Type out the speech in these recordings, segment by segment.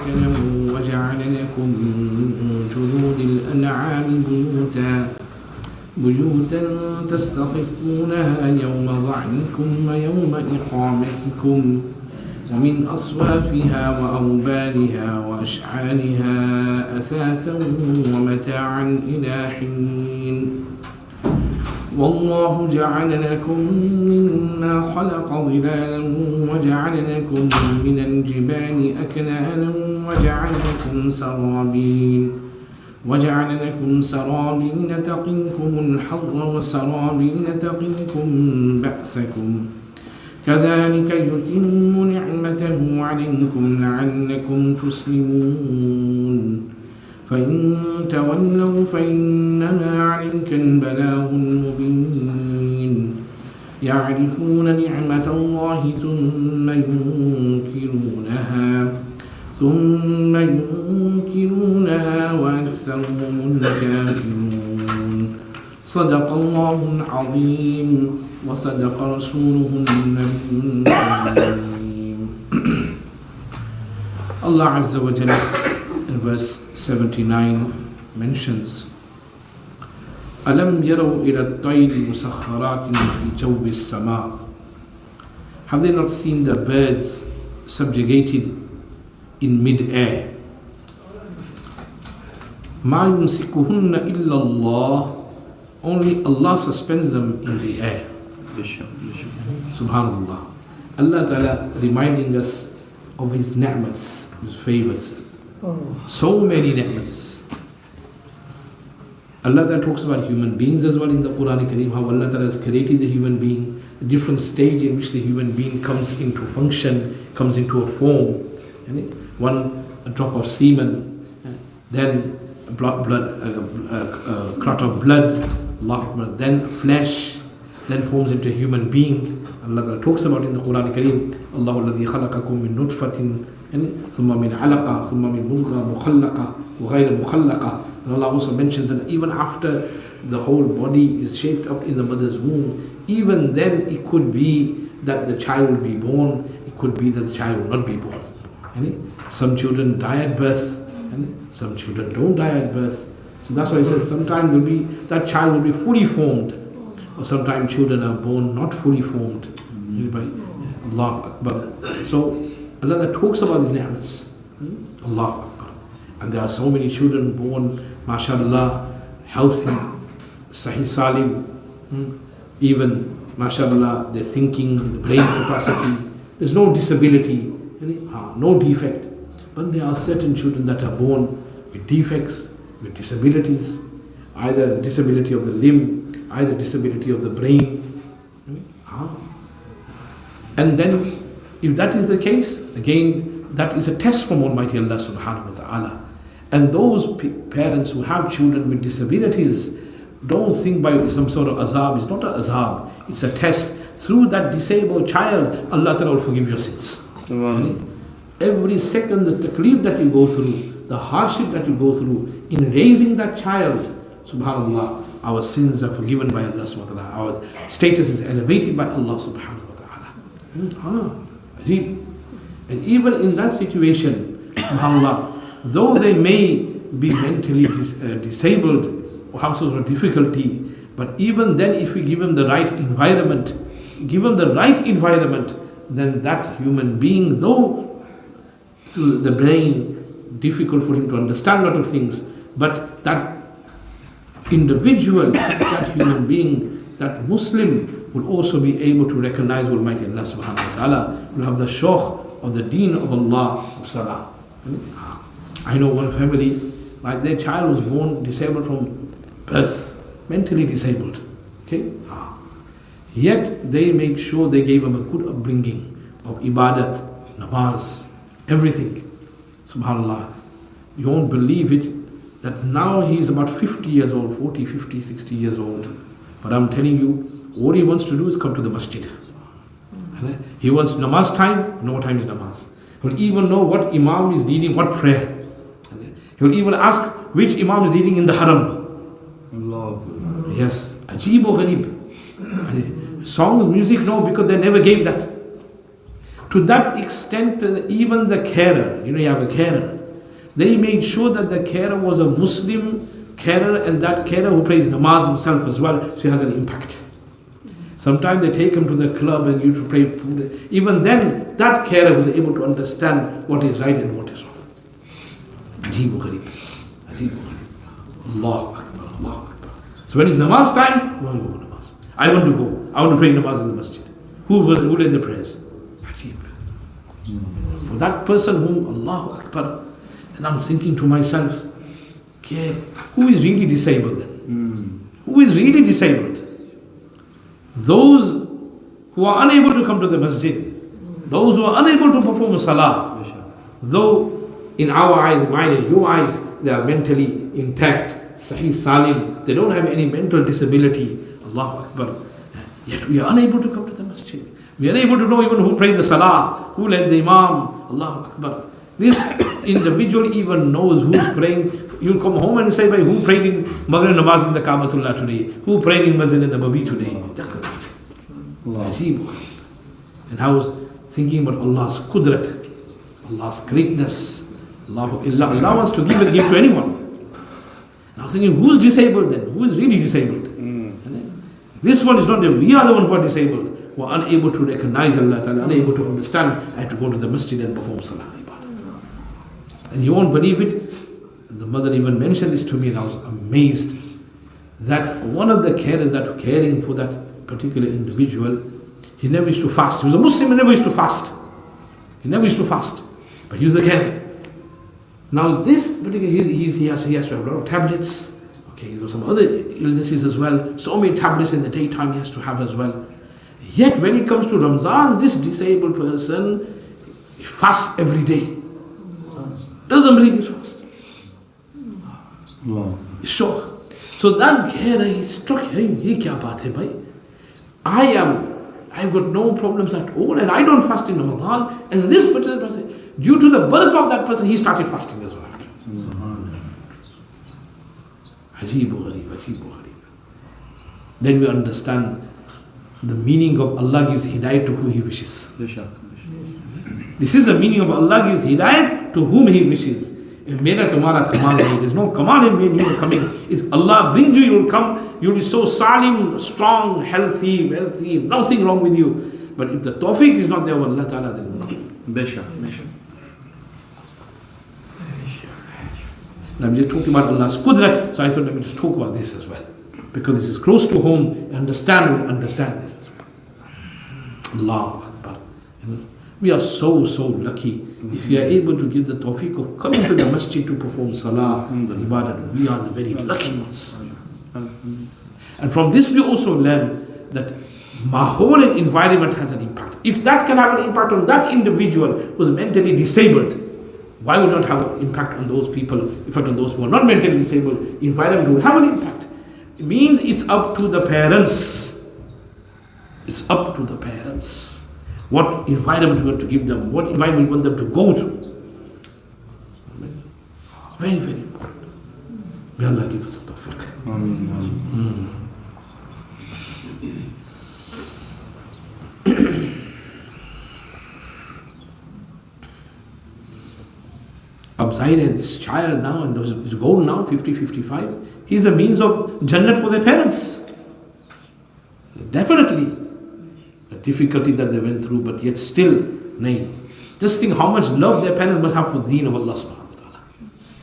وجعل لكم من جلود الأنعام بيوتا تستخفونها يوم ظعنكم ويوم إقامتكم ومن أصوافها وأوبارها وأشعارها أثاثا ومتاعا إلى حين والله جعل لكم مما خلق ظلالا وجعل لكم من الجبال أكنانا وجعل لكم سرابين تقيكم الحر وسرابين تقيكم بأسكم كذلك يتم نعمته عليكم لعلكم تسلمون فإن تولوا فإنما عليك البلاغ المبين يعرفون نعمة الله ثم ينكرونها وأكثرهم الكافرون صدق الله العظيم وصدق رسوله النبي الكريم. Allah Azza wa Jalla in verse 79 mentions أَلَمْ يَرَوْا إِلَى الطَّيْرِ مُسَخَّرَاتٍ فِي جَوِّ السَّمَاءِ. Have they not seen the birds subjugated in mid-air? مَا يُمْسِكُهُنَّ إِلَّا اللَّهِ. Only Allah suspends them in the air. Subhanallah. Allah Ta'ala reminding us of His ni'mats, His favors. So many ni'mats. Allah Ta'ala talks about human beings as well in the Qur'an Kareem, how Allah Ta'ala has created the human being, a different stage in which the human being comes into function, comes into a form. A drop of semen, then a clot of blood, then flesh, then forms into a human being. Allah Ta'ala talks about in the Qur'an Kareem, Allahu alladhi khalaqakum min nutfatin thumma min alaqa thumma min mudgha mukhallaqa wa ghayra mukhallaqa. And Allah also mentions that even after the whole body is shaped up in the mother's womb, even then it could be that the child will be born, it could be that the child will not be born. Some children die at birth, some children don't die at birth. So that's why he says sometimes that child will be fully formed, or sometimes children are born not fully formed. Allah Akbar. So Allah that talks about these ni'mats. Allah Akbar. And there are so many children born, mashallah, healthy, sahih salim, even, mashallah, their thinking, the brain capacity, there's no disability, no defect. But there are certain children that are born with defects, with disabilities, either disability of the limb, either disability of the brain. And then, if that is the case, again, that is a test from Almighty Allah subhanahu wa ta'ala. And those parents who have children with disabilities, don't think by some sort of azab. It's not an azab, it's a test. Through that disabled child, Allah Ta'ala will forgive your sins. Every second, the taklif that you go through, the hardship that you go through in raising that child, subhanallah, our sins are forgiven by Allah subhanahu wa ta'ala. Our status is elevated by Allah subhanahu wa ta'ala. And even in that situation, subhanallah, though they may be mentally disabled or have sort of difficulty, but even then if we give them the right environment, then that human being, though through the brain, difficult for him to understand a lot of things, but that individual, that human being, that Muslim will also be able to recognize Almighty Allah subhanahu wa ta'ala, will have the shawq of the deen of Allah, of salah. I know one family, like their child was born disabled from birth, mentally disabled. Yet they make sure they gave him a good upbringing of ibadat, namaz, everything. Subhanallah. You won't believe it, that now he is about 50 years old, 40, 50, 60 years old. But I'm telling you, all he wants to do is come to the masjid. He wants namaz time, no time is namaz. He'll even know what imam is leading, what prayer. He'll even ask which imam is leading in the haram. Allah. Yes, ajib or gharib. Songs, music, no, because they never gave that. To that extent, even the carer, you have a carer, they made sure that the carer was a Muslim carer, and that carer who prays namaz himself as well, so he has an impact. Sometimes they take him to the club and you to pray. Even then, that carer was able to understand what is right and what is wrong. Ajeeb gharib. Ajeeb gharib. Allahu Akbar. Allahu Akbar. So when it's namaz time, I want to go namaz. I want to go. I want to pray namaz in the masjid. Who led the prayers? Ajeeb. For that person whom Allahu Akbar, then I'm thinking to myself, okay, who is really disabled then? Who is really disabled? Those who are unable to come to the masjid, those who are unable to perform salah, though in our eyes, mine and your eyes, they are mentally intact, sahih salim, they don't have any mental disability, Allahu Akbar, yet we are unable to come to the masjid. We are unable to know even who prayed the salah, who led the imam, Allahu Akbar. This individual even knows who's praying. You'll come home and say, who prayed in Maghrib namaz in the Kaabatullah today? Who prayed in Masjid al-Nabawi today? And I was thinking about Allah's qudrat, Allah's greatness. Allah wants to give to anyone. And I was thinking, who's disabled then? Who is really disabled? This one is not there. We are the one who are disabled, who are unable to recognize Allah Ta'ala, unable to understand. I had to go to the masjid and perform salah. And you won't believe it. The mother even mentioned this to me, and I was amazed that one of the carers that were caring for that particular individual, he never used to fast. He was a Muslim, he never used to fast. He never used to fast, but he was a carer. Now this particular, he has to have a lot of tablets. Okay, there were some other illnesses as well. So many tablets in the daytime he has to have as well. Yet when it comes to Ramzan, this disabled person fasts every day. Doesn't believe he's fast. Wow. Sure. So that carer, he struck him. Ye kya baat hai bhai? I've got no problems at all, and I don't fast in Ramadan. And this particular person, due to the barakah of that person, he started fasting as well. Ajeeb gharib, ajeeb gharib. Then we understand the meaning of Allah gives hidayat to who He wishes. This is the meaning of Allah gives hidayat to whom He wishes. Mera tumhara kamal nahi. There's no kamal in me and you are coming. Is Allah brings you, you will come. You will be so salim, strong, healthy, wealthy, nothing wrong with you. But if the tawfiq is not there of Allah Ta'ala, then no. Besha. Now I'm just talking about Allah's qudrat, so I thought let me just talk about this as well. Because this is close to home, understand this as well. Allahu Akbar. We are so lucky. If we are able to give the tawfiq of coming to the masjid to perform salah and ibadat, we are the very lucky ones. And from this we also learn that mahol and environment has an impact. If that can have an impact on that individual who is mentally disabled, why would not have an impact on those people? In fact, on those who are not mentally disabled, environment will have an impact. It means it's up to the parents. It's up to the parents. What environment we want to give them, what environment we want them to go to. Very, very important. May Allah give us a tawfiq. Ameen. Abzair, this child now, and his goal now, 50, 55, he's a means of Jannat for their parents. Definitely. The difficulty that they went through, but yet still, nay. Just think how much love their parents must have for deen of Allah subhanahu wa ta'ala.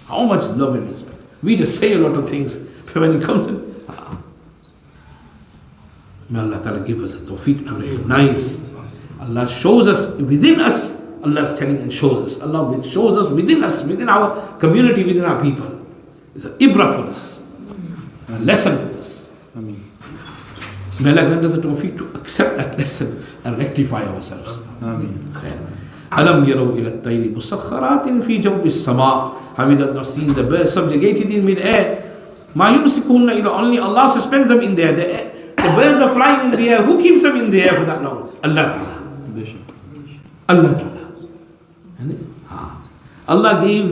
How much love and respect. We just say a lot of things, but when it comes in, may Allah ta'ala give us a tawfiq to recognize. Allah shows us within us. Allah is telling and shows us. Allah shows us, within our community, within our people. It's an ibrah for us, a lesson for us. Ameen. May Allah grant us a tawfiq to accept that lesson and rectify ourselves. Ameen. Alam yaraw ila at-tayri musakhkharatin fi jawbi as-sama'. Have you not seen the birds subjugated in mid-air? Ma yumsikuhunna illa, only Allah suspends them in there. The birds are flying in the air. Who keeps them in the air for that long? Allah Ta'ala. Allah Ta'ala. Allah gave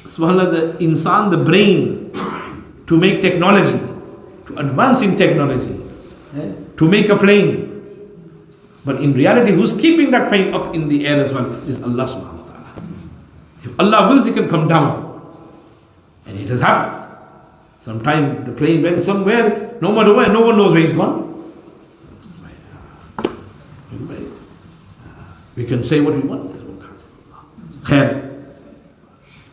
subhanAllah the insan the brain to make technology, to advance in technology, to make a plane. But in reality, who's keeping that plane up in the air as well is Allah subhanahu wa ta'ala. If Allah wills, it can come down. And it has happened. Sometimes the plane went somewhere, no matter where, no one knows where he's gone. We can say what we want. Khair.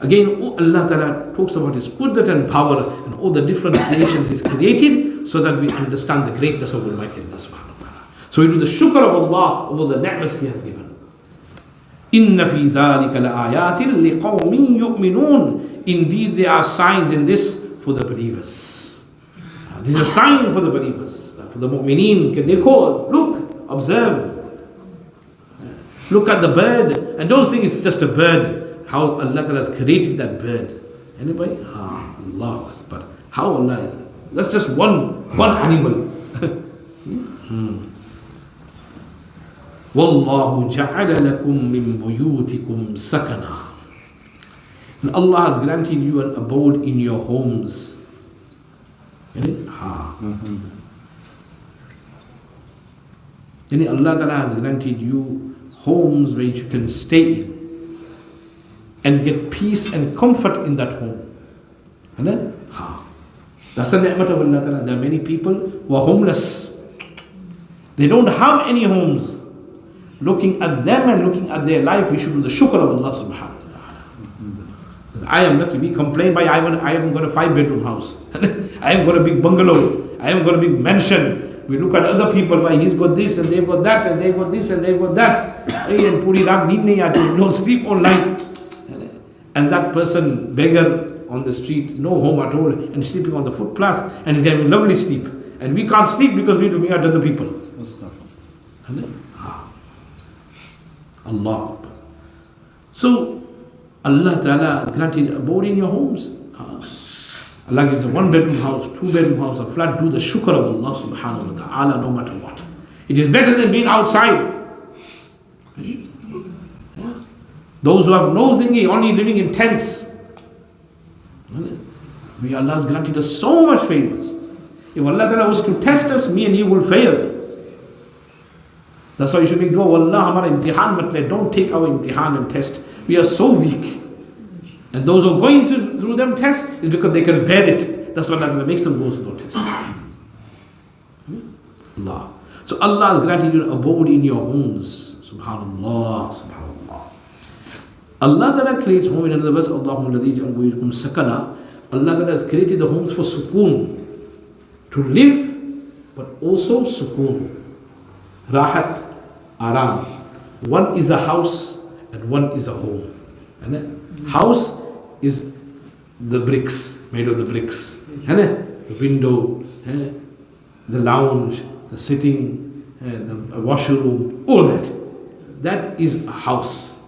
Again, Allah Ta'ala talks about His qudrat and power and all the different creations He's created so that we understand the greatness of Almighty Allah subhanahu wa ta'ala. So we do the shukr of Allah over the ni'mas He has given. Inna fi dhalika la'ayatin liqawmin yu'minun. Indeed, there are signs in this for the believers. This is a sign for the believers. For the mu'mineen, dekho, look, observe. Look at the bird and don't think it's just a bird. How Allah Ta'ala has created that bird. Anybody? Allah Akbar. How Allah? That's just one animal. Wallahu ja'ala lakum min buyutikum sakana. And Allah has granted you an abode in your homes. And Allah Ta'ala has granted you homes where you can stay in and get peace and comfort in that home. That's the ni'mat of Allah Ta'ala. There are many people who are homeless. They don't have any homes. Looking at them and looking at their life, we should do the shukr of Allah subhanahu wa ta'ala. I am lucky. We complain by I haven't got a 5-bedroom house. I haven't got a big bungalow. I haven't got a big mansion. We look at other people, by he's got this and they've got that and they've got this and they've got that. And puri raat neend nahi aati, no sleep all night. And that person, beggar on the street, no home at all, and sleeping on the footpath, and he's getting lovely sleep. And we can't sleep because we're looking at other people. Allah. So, Allah Ta'ala granted abode in your homes. Allah gives a 1-bedroom house, 2-bedroom house, a flat. Do the shukr of Allah subhanahu wa ta'ala no matter what. It is better than being outside. Those who have no thingy, only living in tents. Allah has granted us so much favors. If Allah Ta'ala was to test us, me and you will fail. That's why you should make dua, Allah, hamara imtihan mat le. Don't take our imtihan and test. We are so weak. And those who are going through them tests is because they can bear it. That's why Allah makes them go through those tests. Allah. So Allah has granted you an abode in your homes. Subhanallah. Subhanallah. Allah Ta'ala creates home in another verse. Allahumma ladhi ja'al buyutikum sakana. Allah Ta'ala has created the homes for sukoon. To live, but also sukoon. Rahat, aram. One is a house and one is a home. And house is the bricks, made of the bricks. The window, the lounge, the sitting, the washroom, all that. That is a house.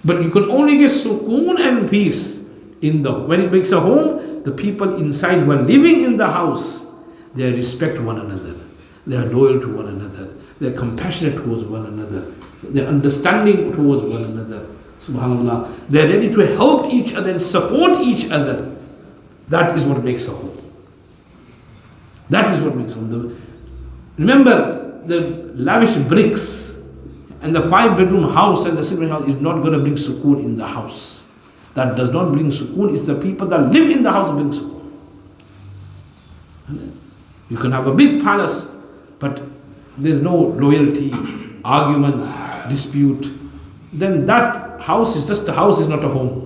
But you can only get sukoon and peace when it makes a home. The people inside who are living in the house, they respect one another. They are loyal to one another. They are compassionate towards one another. They are understanding towards one another. Subhanallah. They are ready to help each other and support each other. That is what makes a home. That is what makes a home. Remember, the lavish bricks and the 5-bedroom house and the 6-bedroom house is not going to bring sukoon in the house. That does not bring sukoon. It's the people that live in the house that bring sukoon. You can have a big palace, but there's no loyalty, arguments, dispute. Then that house is just a house, is not a home.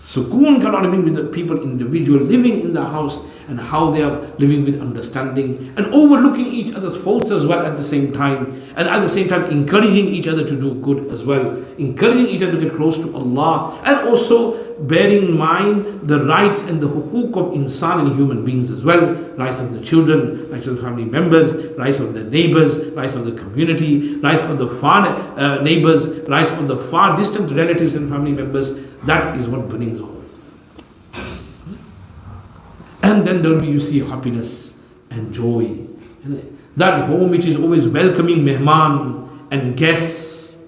Sukoon can only be with the people, individual living in the house and how they are living with understanding and overlooking each other's faults as well at the same time, and at the same time encouraging each other to do good as well, encouraging each other to get close to Allah, and also bearing in mind the rights and the hukuk of insan and human beings as well, rights of the children, rights of the family members, rights of the neighbors, rights of the community, rights of the far neighbors, rights of the far distant relatives and family members. That is what brings home. And then there will be, you see, happiness and joy. That home which is always welcoming mehman and guests.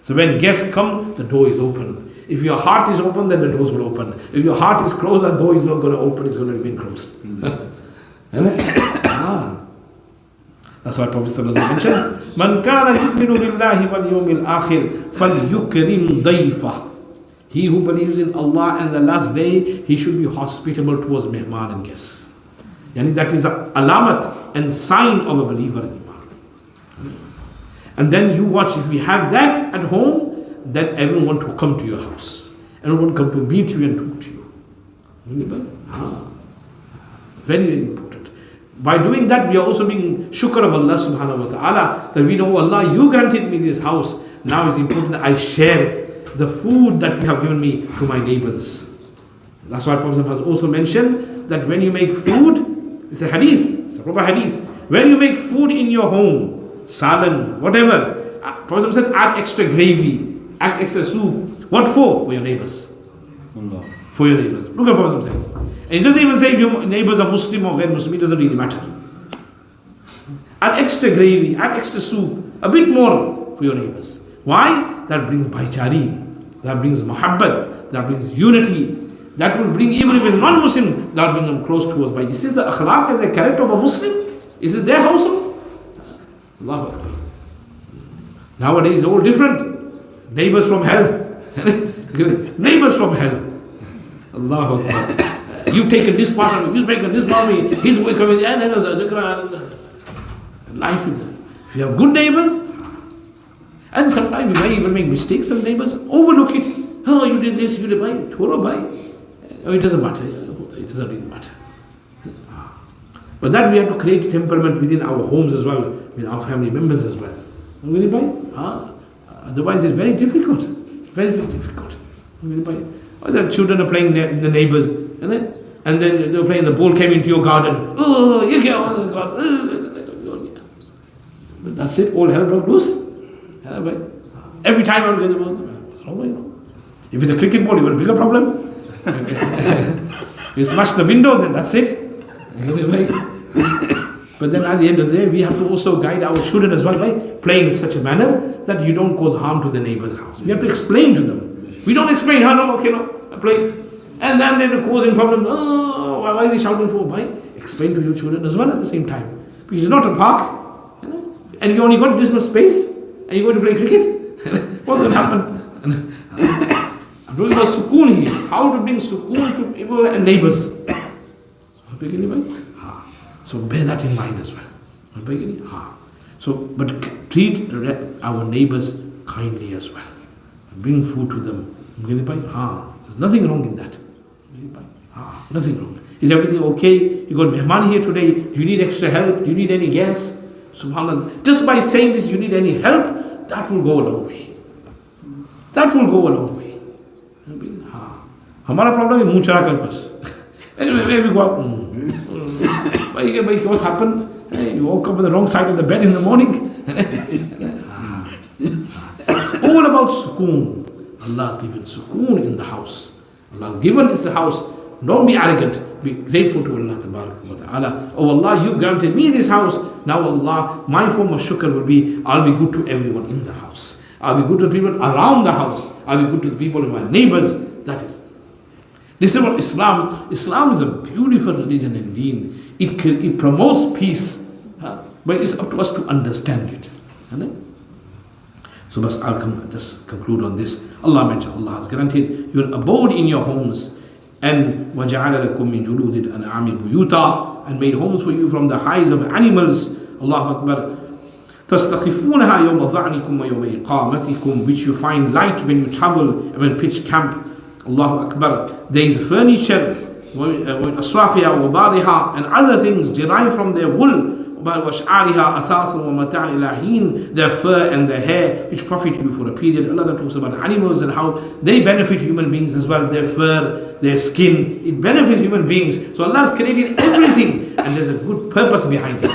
So when guests come, the door is open. If your heart is open, then the doors will open. If your heart is closed, the door is not going to open, it's going to remain closed. That's why Prophet ﷺ mentioned, Man kana yu'minu billahi wal yawmil akhir falyukrim dayfah. He who believes in Allah and the last day, he should be hospitable towards mehman and guests. Yani that is a alamat and sign of a believer in Iman. And then you watch, if we have that at home, then everyone want to come to your house. Everyone come to meet you and talk to you. Very, very important. By doing that, we are also being shukr of Allah subhanahu wa ta'ala, that we know, Allah, you granted me this house. Now it's important that I share the food that you have given me to my neighbors. That's why Prophet has also mentioned that when you make food, it's a hadith, it's a proper hadith. When you make food in your home, salad, whatever, Prophet said, add extra gravy, add extra soup. What for? For your neighbors. Allah. For your neighbors. Look at what Prophet saying. And it doesn't even say if your neighbors are Muslim or Muslim, it doesn't really matter. Add extra gravy, add extra soup, a bit more for your neighbors. Why? That brings bhaichari, that brings muhabbat, that brings unity. That will bring, even if it's non-Muslim, that will bring them close to us. By this is the akhlaq and the character of a Muslim. Is it their household? Allahu Akbar. Nowadays it's all different. Neighbors from hell. Neighbors from hell. Allahu Akbar. You've taken this part of me, you've taken this part of me, he's coming, life is, if you have good neighbors, and sometimes you may even make mistakes as neighbors, overlook it. Oh, you did this, you did that, choro bhai. Oh, it doesn't matter. It doesn't really matter. But that we have to create temperament within our homes as well, with our family members as well. Otherwise it's very difficult. Very, very difficult. Or the children are playing the neighbors, and then they're playing, the ball came into your garden. Oh, you get on the garden. But that's it, all hell broke loose. Every time I get the ball, what's wrong with you? If it's a cricket ball, you got a bigger problem. If you smash the window, then that's it. But then at the end of the day, we have to also guide our children as well by playing in such a manner that you don't cause harm to the neighbor's house. We have to explain to them. We don't explain, I play. And then they're causing problems. Oh, why is he shouting for? Why? Explain to your children as well at the same time. Because it's not a park, and you only got this much space, and you're going to play cricket. What's going to happen? I'm talking about sukoon here. How to bring sukoon to people and neighbors. So bear that in mind as well. So, but treat our neighbors kindly as well. Bring food to them. There's nothing wrong in that. Nothing wrong. Is everything okay? You got mehman here today. Do you need extra help? Do you need any gas? Subhanallah. Just by saying this, you need any help, that will go a long way. That will go a long way. Hamara problem is much bas. Anyway, maybe go up. What's happened? You woke up on the wrong side of the bed in the morning. It's all about sukoon. Allah has given sukoon in the house. Allah has given us the house. Don't be arrogant. Be grateful to Allah Ta'ala. Oh Allah, you granted me this house. Now Allah, my form of shukr will be, I'll be good to everyone in the house. I'll be good to people around the house. I'll be good to the people in my neighbors. That is. This is what Islam is a beautiful religion and deen. It promotes peace. But it's up to us to understand it. So I'll just conclude on this. Allah mentioned, Allah has granted you an abode in your homes. And وَجَعَلَ لَكُم مِّن جُلُودِ الْأَنْعَامِ بُيُوتًا, and made homes for you from the hides of animals. Allahu Akbar. تَسْتَخِفُونَهَا يَوْمَ ظَعْنِكُمْ وَيَوْمَ إِقَامَتِكُمْ, which you find light when you travel and when pitch camp. Allahu Akbar. There is furniture, أَصْوَافِهَا وَبَارِهَا, and other things derived from their wool. وَشْعَارِهَا أَثَاثٌ وَمَتَاعٌ إِلَىٰ حِينٍ, their fur and their hair, which profit you for a period. Allah talks about animals and how they benefit human beings as well. Their fur, their skin, it benefits human beings. So Allah has created everything, and there's a good purpose behind it.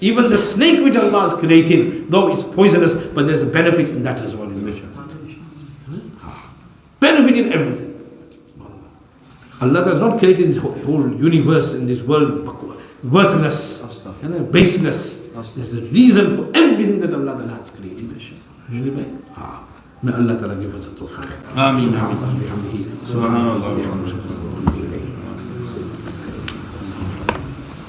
Even the snake which Allah has created, though it's poisonous, but there's a benefit in that as well. Benefit in everything. Allah has not created this whole universe in this world worthless, baseless. There's a reason for everything that Allah has created. May Allah give us a tawfiq. Subhanallah.